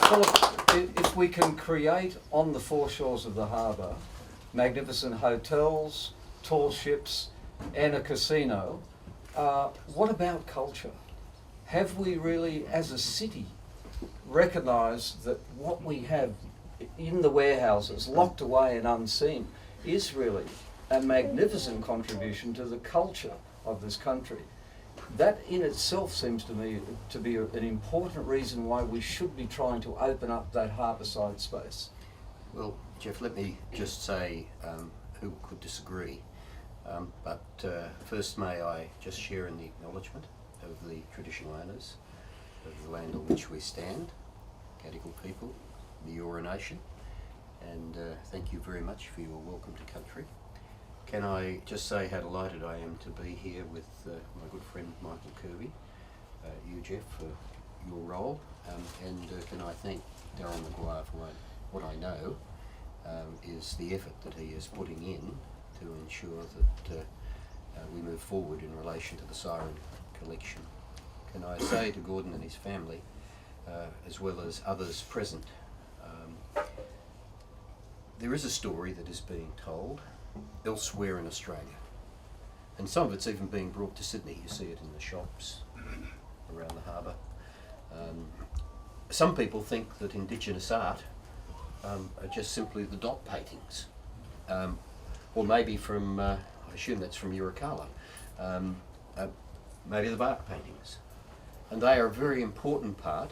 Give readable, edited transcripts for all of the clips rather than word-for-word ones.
Philip, if we can create on the foreshores of the harbour magnificent hotels, tall ships and a casino, what about culture? Have we really, as a city, recognised that what we have in the warehouses, locked away and unseen, is really a magnificent contribution to the culture of this country? That in itself seems to me to be an important reason why we should be trying to open up that harbourside space. Well, Jeff, let me just say who could disagree, but first may I just share in the acknowledgement of the traditional owners of the land on which we stand, Gadigal people, the Eora Nation, and thank you very much for your welcome to country. Can I just say how delighted I am to be here with my good friend Michael Kirby, you Jeff for your role, and can I thank Daryl Maquire for what I know is the effort that he is putting in to ensure that we move forward in relation to the Syron collection. Can I say to Gordon and his family, as well as others present, there is a story that is being told elsewhere in Australia, and some of it's even being brought to Sydney. You see it in the shops around the harbour. Some people think that Indigenous art are just simply the dot paintings, or maybe from, I assume that's from Urukala, maybe the bark paintings, and they are a very important part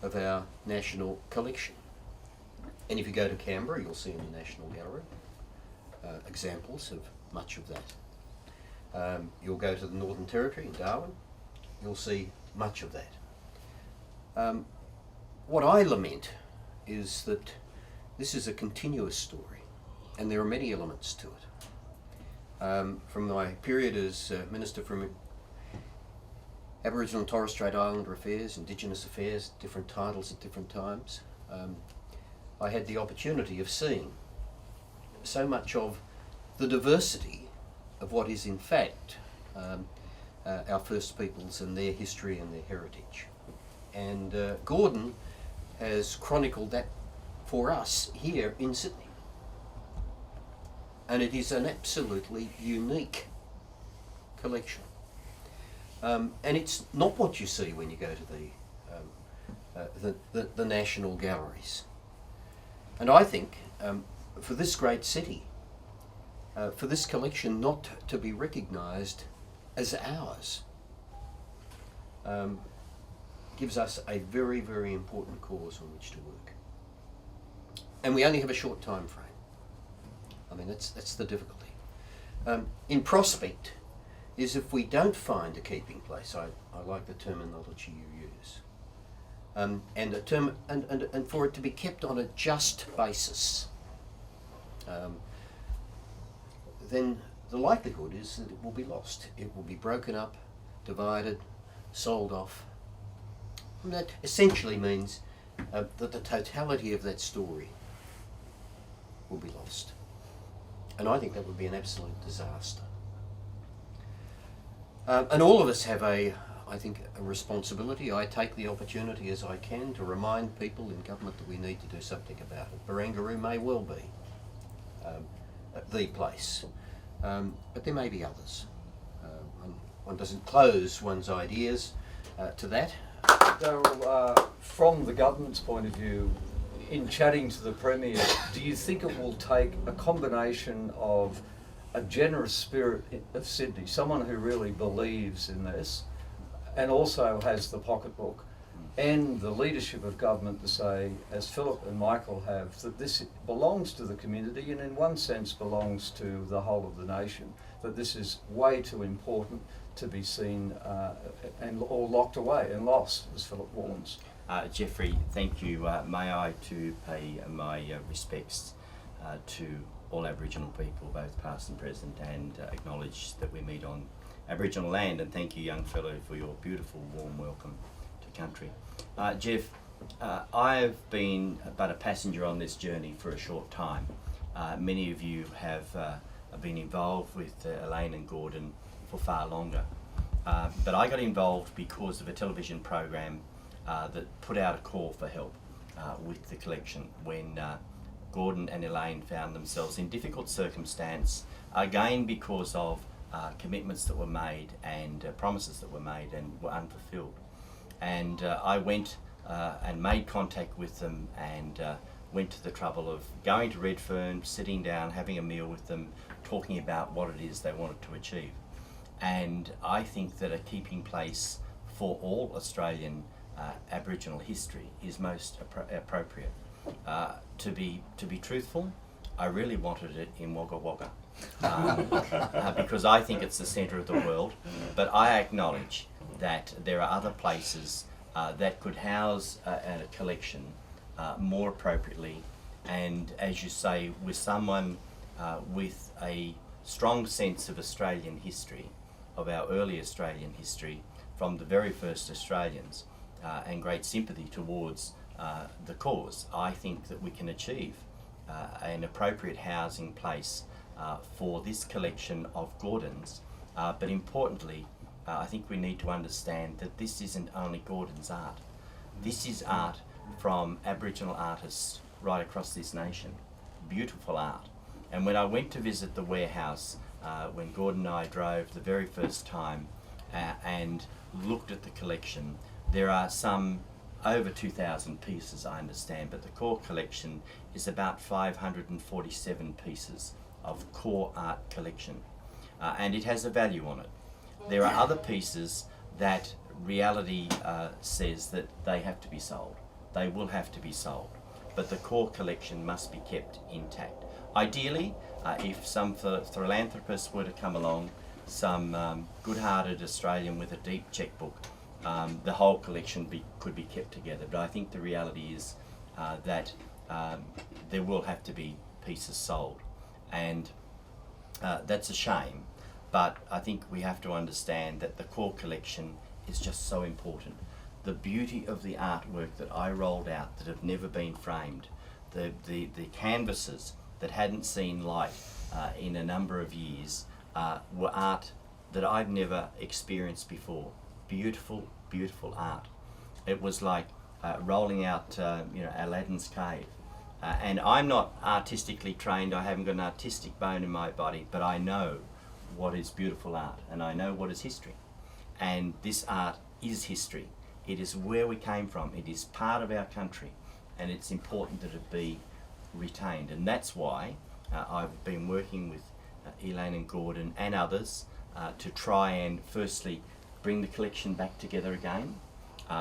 of our national collection. And if you go to Canberra, you'll see in the National Gallery examples of much of that. You'll go to the Northern Territory in Darwin, you'll see much of that. What I lament is that this is a continuous story, and there are many elements to it. From my period as Minister for Aboriginal and Torres Strait Islander Affairs, Indigenous Affairs, different titles at different times, I had the opportunity of seeing so much of the diversity of what is in fact our First Peoples and their history and their heritage. And Gordon has chronicled that for us here in Sydney. And it is an absolutely unique collection. And it's not what you see when you go to the national galleries. And I think for this great city, for this collection not to be recognised as ours, gives us a very, very important cause on which to work. And we only have a short time frame. I mean, that's the difficulty. In prospect is if we don't find a keeping place, I like the terminology you use, and a term, and for it to be kept on a just basis, then the likelihood is that it will be lost. It will be broken up, divided, sold off. And that essentially means that the totality of that story will be lost. And I think that would be an absolute disaster. And all of us have I think, a responsibility. I take the opportunity as I can to remind people in government that we need to do something about it. Barangaroo may well be the place, but there may be others. One doesn't close one's ideas to that. Daryl, from the government's point of view, in chatting to the Premier, do you think it will take a combination of a generous spirit of Sydney, someone who really believes in this, and also has the pocketbook, and the leadership of government to say, as Philip and Michael have, that this belongs to the community and in one sense belongs to the whole of the nation, that this is way too important to be seen or locked away and lost, as Philip warns? Jeffrey, thank you. May I too pay my respects to all Aboriginal people, both past and present, and acknowledge that we meet on Aboriginal land, and thank you, young fellow, for your beautiful, warm welcome to country. Jeff, I've been but a passenger on this journey for a short time. Many of you have been involved with Elaine and Gordon for far longer, but I got involved because of a television program that put out a call for help with the collection when Gordon and Elaine found themselves in difficult circumstance, again because of commitments that were made and promises that were made and were unfulfilled. And I went and made contact with them and went to the trouble of going to Redfern, sitting down, having a meal with them, talking about what it is they wanted to achieve. And I think that a keeping place for all Australian Aboriginal history is most appropriate. To be truthful, I really wanted it in Wagga Wagga because I think it's the centre of the world, but I acknowledge that there are other places that could house a collection more appropriately, and as you say, with someone with a strong sense of Australian history, of our early Australian history from the very first Australians, and great sympathy towards the cause. I think that we can achieve an appropriate housing place for this collection of Gordon's, but importantly, I think we need to understand that this isn't only Gordon's art. This is art from Aboriginal artists right across this nation. Beautiful art. And when I went to visit the warehouse, when Gordon and I drove the very first time and looked at the collection, there are some over 2,000 pieces, I understand, but the core collection is about 547 pieces of core art collection, and it has a value on it. There are other pieces that reality says that they have to be sold. They will have to be sold, but the core collection must be kept intact. Ideally, if some philanthropist were to come along, some good-hearted Australian with a deep checkbook, the whole collection could be kept together. But I think the reality is that there will have to be pieces sold, and that's a shame. But I think we have to understand that the core collection is just so important. The beauty of the artwork that I rolled out that have never been framed, the canvases that hadn't seen light in a number of years, were art that I've never experienced before. Beautiful, beautiful art. It was like rolling out, Aladdin's cave. And I'm not artistically trained. I haven't got an artistic bone in my body, but I know what is beautiful art, and I know what is history. And this art is history. It is where we came from. It is part of our country, and it's important that it be retained. And that's why I've been working with Elaine and Gordon and others to try and firstly bring the collection back together again,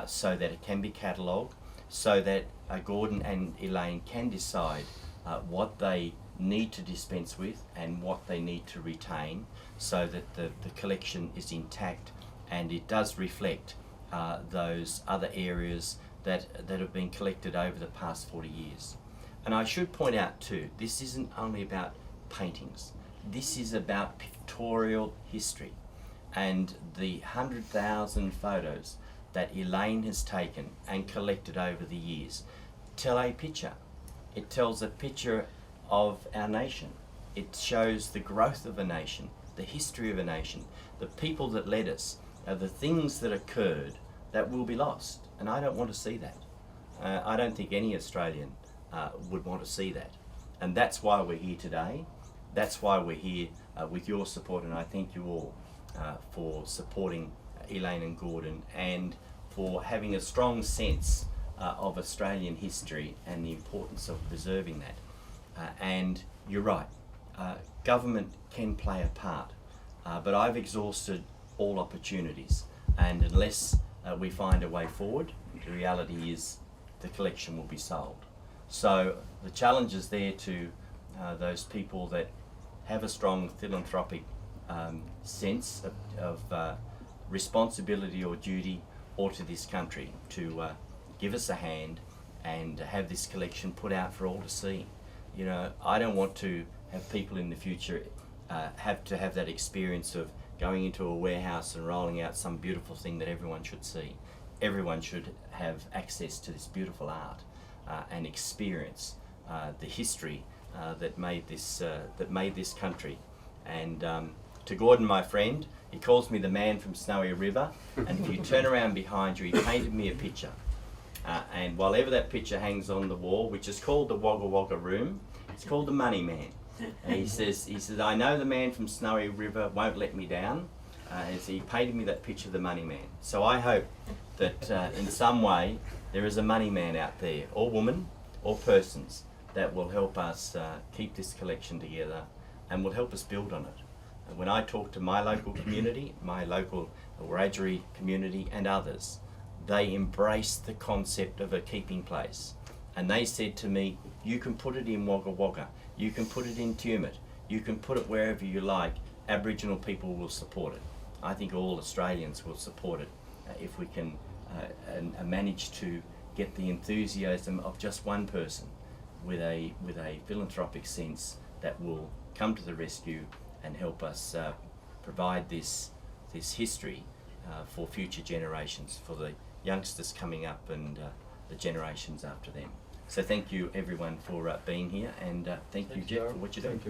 so that it can be catalogued, so that Gordon and Elaine can decide what they need to dispense with and what they need to retain, so that the collection is intact and it does reflect those other areas that have been collected over the past 40 years. And I should point out too, this isn't only about paintings. This is about pictorial history, and the 100,000 photos that Elaine has taken and collected over the years tell a picture. It tells a picture of our nation. It shows the growth of a nation, the history of a nation, the people that led us, the things that occurred that will be lost. And I don't want to see that. I don't think any Australian would want to see that. And that's why we're here today. That's why we're here with your support, and I thank you all for supporting Elaine and Gordon and for having a strong sense of Australian history and the importance of preserving that. And you're right, government can play a part, but I've exhausted all opportunities, and unless we find a way forward, the reality is the collection will be sold. So the challenge is there to those people that have a strong philanthropic sense of responsibility or duty or to this country to give us a hand and have this collection put out for all to see. You know, I don't want to have people in the future have to have that experience of going into a warehouse and rolling out some beautiful thing that everyone should see. Everyone should have access to this beautiful art and experience the history that made this country. And to Gordon, my friend, he calls me the man from Snowy River, and if you turn around behind you, he painted me a picture. And while ever that picture hangs on the wall, which is called the Wagga Wagga room, it's called the Money Man. And he says, I know the man from Snowy River won't let me down. And so he painted me that picture of the Money Man. So I hope that in some way there is a money man out there, or woman, or persons, that will help us keep this collection together and will help us build on it. And when I talk to my local community, my local Wiradjuri community and others, they embrace the concept of a keeping place. And they said to me, you can put it in Wagga Wagga, you can put it in Tumut, you can put it wherever you like, Aboriginal people will support it. I think all Australians will support it if we can manage to get the enthusiasm of just one person with a philanthropic sense that will come to the rescue and help us provide this history for future generations, for the youngsters coming up and the generations after them. So thank you everyone for being here, and thank you, Jeff, for what you're doing.